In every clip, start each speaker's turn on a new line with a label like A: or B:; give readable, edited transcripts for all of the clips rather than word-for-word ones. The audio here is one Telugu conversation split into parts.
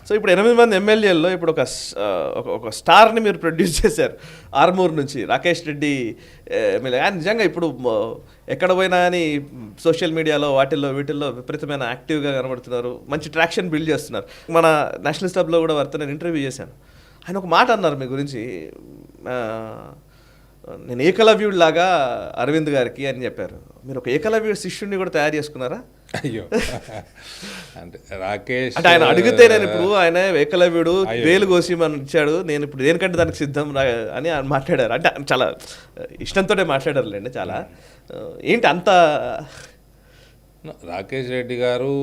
A: సో ఇప్పుడు 8 మంది ఎమ్మెల్యేల్లో ఇప్పుడు ఒక స్టార్ని మీరు ప్రొడ్యూస్ చేశారు ఆర్మూర్ నుంచి, రాకేష్ రెడ్డి ఎమ్మెల్యే. ఆయన నిజంగా ఇప్పుడు ఎక్కడ పోయినా అని సోషల్ మీడియాలో వీటిల్లో విపరీతమైన యాక్టివ్గా కనబడుతున్నారు, మంచి ట్రాక్షన్ బిల్డ్ చేస్తున్నారు. మన నేషనల్ స్టాబ్లో కూడా వారితో నేను ఇంటర్వ్యూ చేశాను. ఆయన ఒక మాట అన్నారు మీ గురించి, నేను ఏకలవ్యుడు లాగా అరవింద్ గారికి అని చెప్పారు. మీరు ఒక ఏకలవ్యుడు శిష్యుడిని కూడా తయారు చేసుకున్నారా?
B: అయ్యో, అంటే రాకేష్
A: అంటే ఆయన అడిగితే నేను ఇప్పుడు ఆయన ఏకలవ్యుడు వేలు కోసి మనం ఇచ్చాడు, నేను ఇప్పుడు దేనికంటే దానికి సిద్ధం అని ఆయన మాట్లాడారు. అంటే చాలా ఇష్టంతో మాట్లాడారులేండి. చాలా ఏంటి అంత
B: రాకేష్ రెడ్డి గారు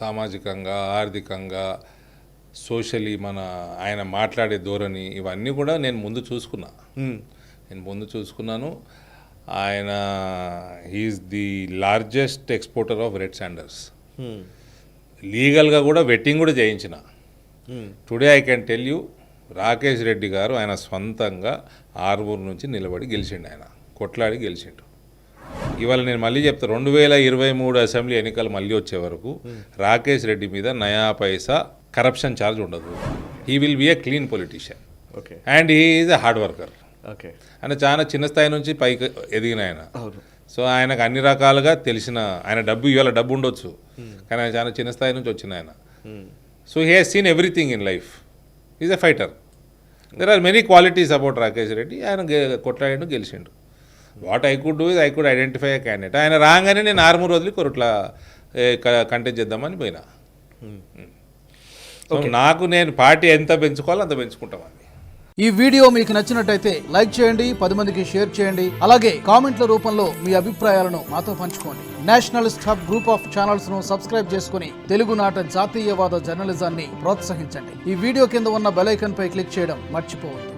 B: సామాజికంగా, ఆర్థికంగా, సోషలీ ఆయన మాట్లాడే ధోరణి ఇవన్నీ కూడా నేను ముందు చూసుకున్నాను. ఆయన he is the largest exporter of red sandals. లీగల్గా కూడా వెట్టింగ్ కూడా చేయించిన. Today I can tell you, Rakesh Reddy garu ఆయన స్వంతంగా ఆర్మూర్ నుంచి నిలబడి గెలిచిండు, ఆయన కొట్లాడి గెలిచిండు. ఇవాళ నేను మళ్ళీ చెప్తా, 2023 అసెంబ్లీ ఎన్నికలు మళ్ళీ వచ్చే వరకు రాకేష్ రెడ్డి మీద నయా పైసా కరప్షన్ ఛార్జ్ ఉండదు. He will be a clean politician and he is a hard worker. ఆయన చాలా చిన్న స్థాయి నుంచి పైకి ఎదిగిన ఆయన. సో ఆయనకు అన్ని రకాలుగా తెలిసిన ఆయన, ఇవాళ డబ్బు ఉండొచ్చు కానీ ఆయన చాలా చిన్న స్థాయి నుంచి వచ్చిన ఆయన. So he has seen everything in life. Is a fighter. There are many qualities about Rakesh Reddy. ఆయన కొట్లాడిండు, గెలిచిండు. What I could do is I could identify a candidate. ఆయన రాగానే నేను ఆర్మూర్ వదిలి కొరట్లా కంటెస్ట్ చేద్దామని పోయినా. సో నాకు నేను పార్టీ ఎంత పెంచుకోవాలో అంత పెంచుకుంటామని.
C: ఈ వీడియో మీకు నచ్చినట్టయితే లైక్ చేయండి, 10 మందికి షేర్ చేయండి. అలాగే కామెంట్ల రూపంలో మీ అభిప్రాయాలను మాతో పంచుకోండి. Nationalist hub group of channels ను సబ్స్క్రైబ్ చేసుకుని తెలుగునాట జాతీయవాద జర్నలిజాన్ని ప్రోత్సహించండి. ఈ వీడియో కింద ఉన్న బెల్ ఐకాన్ పై క్లిక్ చేయడం మర్చిపోవద్దు.